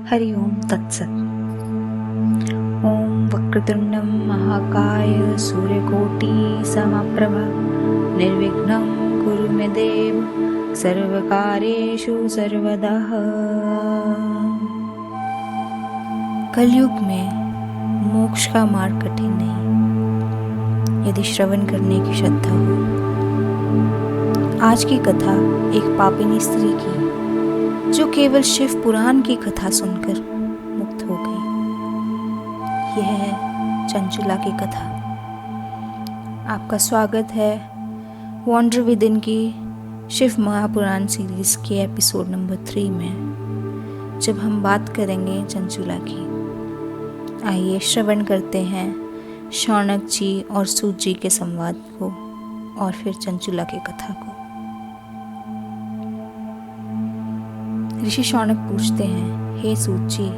हरि ओम तत्सत। ओम वक्रतुंडं महाकाय सूर्यकोटि समप्रभा निर्विघ्नं कुरु मे देव सर्वकार्येषु सर्वदा। कलयुग में मोक्ष का मार्ग कठिन नहीं, यदि श्रवण करने की श्रद्धा हो। आज की कथा एक पापिनी स्त्री की, जो केवल शिव पुराण की कथा सुनकर मुक्त हो गई। यह है चंचुला की कथा। आपका स्वागत है वॉन्डर विद इन की शिव महापुराण सीरीज के एपिसोड नंबर 3 में, जब हम बात करेंगे चंचुला की। आइए श्रवण करते हैं शौनक जी और सूत जी के संवाद को और फिर चंचुला की कथा को। ऋषि शौनक पूछते हैं, हे सूत जी,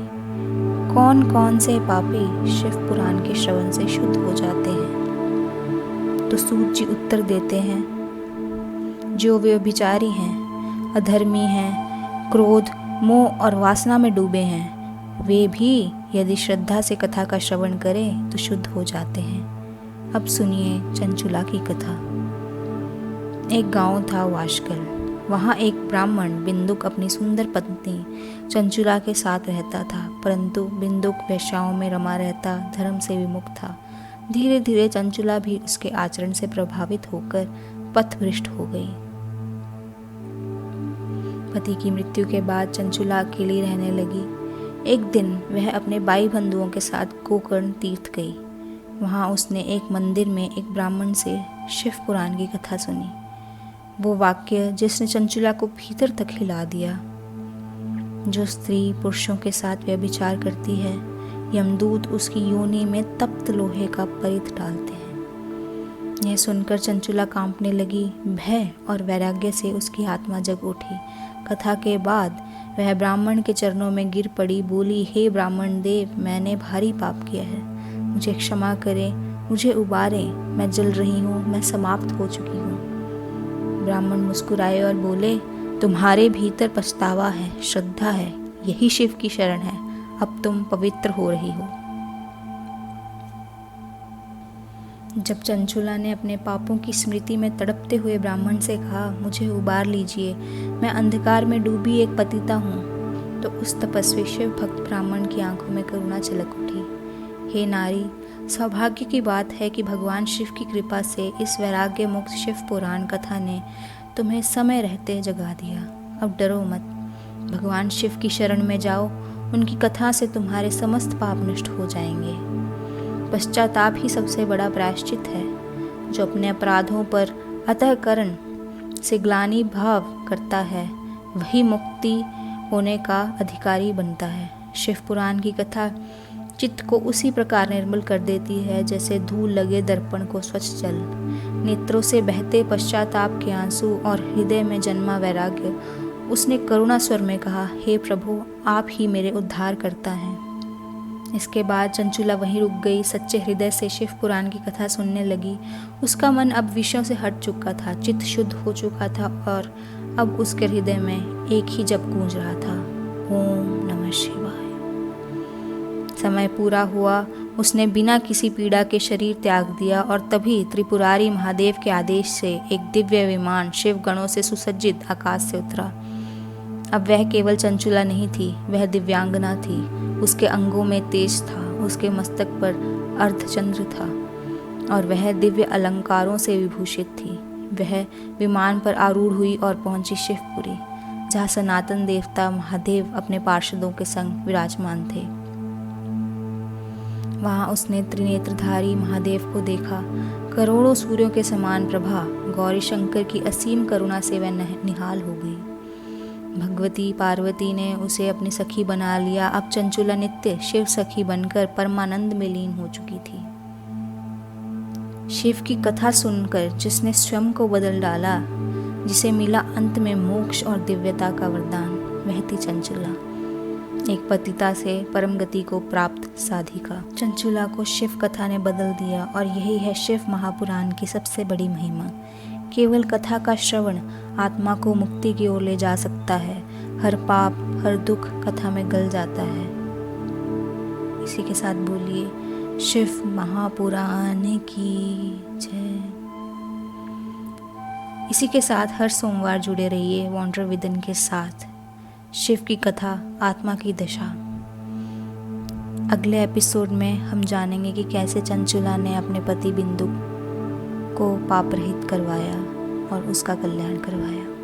कौन कौन से पापी शिव पुराण के श्रवण से शुद्ध हो जाते हैं? तो सूत जी उत्तर देते हैं, जो व्यभिचारी हैं, अधर्मी हैं, क्रोध, मोह और वासना में डूबे हैं, वे भी यदि श्रद्धा से कथा का श्रवण करें तो शुद्ध हो जाते हैं। अब सुनिए चंचुला की कथा। एक गांव था वाशकल। वहाँ एक ब्राह्मण बिंदुक अपनी सुंदर पत्नी चंचुला के साथ रहता था, परंतु बिंदुक वेश्याओं में रमा रहता धर्म से विमुख था। धीरे धीरे चंचुला भी उसके आचरण से प्रभावित होकर पथभ्रष्ट हो गई। पति की मृत्यु के बाद चंचुला अकेली रहने लगी। एक दिन वह अपने भाई बंधुओं के साथ गोकर्ण तीर्थ गई। वहाँ उसने एक मंदिर में एक ब्राह्मण से शिव पुराण की कथा सुनी। वो वाक्य जिसने चंचुला को भीतर तक हिला दिया। जो स्त्री पुरुषों के साथ व्यभिचार करती है, यमदूत उसकी योनि में तप्त लोहे का परित डालते हैं। यह सुनकर चंचुला कांपने लगी। भय और वैराग्य से उसकी आत्मा जग उठी। कथा के बाद वह ब्राह्मण के चरणों में गिर पड़ी, बोली, हे ब्राह्मण देव, मैंने भारी पाप किया है, मुझे क्षमा करें, मुझे उबारें, मैं जल रही हूँ, मैं समाप्त हो चुकी हूँ। ब्राह्मण मुस्कुराए और बोले, तुम्हारे भीतर पछतावा है, श्रद्धा है, यही शिव की शरण है, अब तुम पवित्र हो रही हो। जब चंचुला ने अपने पापों की स्मृति में तड़पते हुए ब्राह्मण से कहा, मुझे उबार लीजिए, मैं अंधकार में डूबी एक पतिता हूँ, तो उस तपस्वी शिव भक्त ब्राह्मण की आंखों में करुणा छलक उठी। हे नारी, सौभाग्य की बात है कि भगवान शिव की कृपा से इस वैराग्य मुक्त शिव पुराण कथा ने तुम्हें समय रहते जगा दिया। अब डरो मत, भगवान शिव की शरण में जाओ, उनकी कथा से तुम्हारे समस्त पाप नष्ट हो जाएंगे। पश्चाताप ही सबसे बड़ा प्रायश्चित है। जो अपने अपराधों पर अंतःकरण से ग्लानि भाव करता है, वही मुक्ति होने का अधिकारी बनता है। शिव पुराण की कथा चित्त को उसी प्रकार निर्मल कर देती है जैसे धूल लगे दर्पण को स्वच्छ जल। नेत्रों से बहते पश्चाताप के आंसू और हृदय में जन्मा वैराग्य। उसने करुणा स्वर में कहा, हे प्रभु, आप ही मेरे उद्धार करता हैं। इसके बाद चंचुला वहीं रुक गई। सच्चे हृदय से शिव पुराण की कथा सुनने लगी। उसका मन अब विषयों से हट चुका था, चित्त शुद्ध हो चुका था और अब उसके हृदय में एक ही जप गूंज रहा था, ओम नमः शिवाय। समय पूरा हुआ। उसने बिना किसी पीड़ा के शरीर त्याग दिया और तभी त्रिपुरारी महादेव के आदेश से एक दिव्य विमान शिव गणों से सुसज्जित आकाश से उतरा। अब वह केवल चंचुला नहीं थी, वह दिव्यांगना थी। उसके अंगों में तेज था, उसके मस्तक पर अर्धचंद्र था और वह दिव्य अलंकारों से विभूषित थी। वह विमान पर आरूढ़ हुई और पहुंची शिवपुरी, जहाँ सनातन देवता महादेव अपने पार्षदों के संग विराजमान थे। वहाँ उसने त्रिनेत्रधारी महादेव को देखा। करोड़ों सूर्यों के समान प्रभा गौरी शंकर की असीम करुणा से वह निहाल हो गई। भगवती पार्वती ने उसे अपनी सखी बना लिया। अब चंचुला नित्य शिव सखी बनकर परमानंद में लीन हो चुकी थी। शिव की कथा सुनकर जिसने स्वयं को बदल डाला, जिसे मिला अंत में मोक्ष और दिव्यता का वरदान, वह थी चंचुला, एक पतिता से परम गति को प्राप्त साधिका। चंचुला को शिव कथा ने बदल दिया और यही है शिव महापुराण की सबसे बड़ी महिमा। केवल कथा का श्रवण आत्मा को मुक्ति की ओर ले जा सकता है। हर पाप, हर दुख कथा में गल जाता है। इसी के साथ बोलिए शिव महापुराण की जय। इसी के साथ हर सोमवार जुड़े रहिए वॉन्डर विदन के साथ। शिव की कथा, आत्मा की दशा। अगले एपिसोड में हम जानेंगे कि कैसे चंचुला ने अपने पति बिंदु को पाप रहित करवाया और उसका कल्याण करवाया।